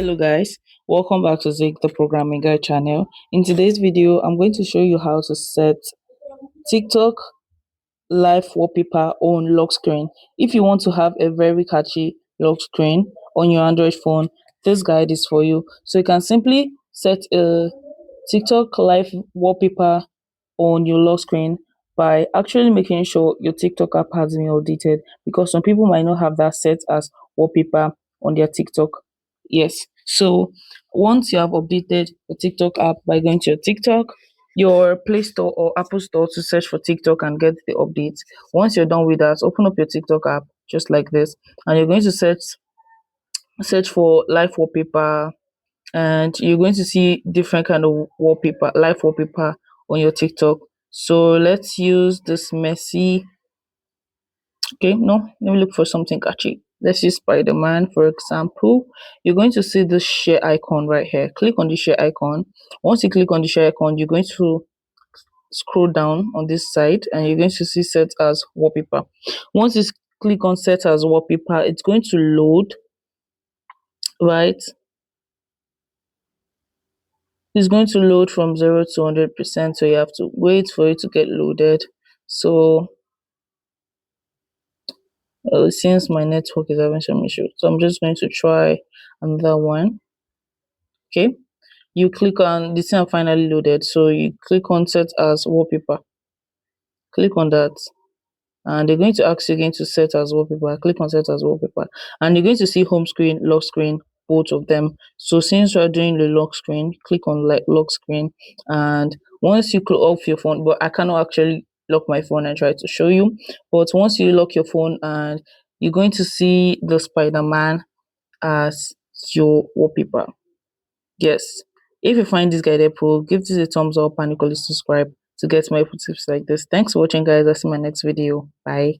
Hello guys, welcome back to Zig the Programming Guy channel. In today's video, I'm going to show you how to set TikTok live wallpaper on lock screen. If you want to have a very catchy lock screen on your Android phone, this guide is for you. So you can simply set a TikTok live wallpaper on your lock screen by actually making sure your TikTok app has been updated, because some people might not have that set as wallpaper on their TikTok. Yes. So once you have updated the TikTok app by going to your TikTok, your Play Store or Apple Store to search for TikTok and get the updates. Once you're done with that, open up your TikTok app just like this, and you're going to search for live wallpaper, and you're going to see different kind of wallpaper, live wallpaper on your TikTok. So let's use this messy. Okay, no, let me look for something catchy. Let's use Spider-Man, for example. You're going to see this share icon right here. Click on the share icon. Once you click on the share icon, you're going to scroll down on this side and you're going to see set as wallpaper. Once you click on set as wallpaper, it's going to load, right? It's going to load from 0 to 100%, so you have to wait for it to get loaded. So since my network is having some issue, so I'm just going to try another one. Okay, you click on this thing finally loaded, so you click on set as wallpaper. Click on that, and they're going to ask you again to set as wallpaper. Click on set as wallpaper, and you're going to see home screen, lock screen, both of them. So since you're doing the lock screen, click on lock screen, and once you close off your phone, but I cannot actually lock my phone and try to show you, but once you lock your phone, and you're going to see the Spider-Man as your wallpaper. Yes, if you find this guide helpful, give this a thumbs up and equally subscribe to get more tips like this. Thanks for watching guys. I'll see you in my next video. Bye.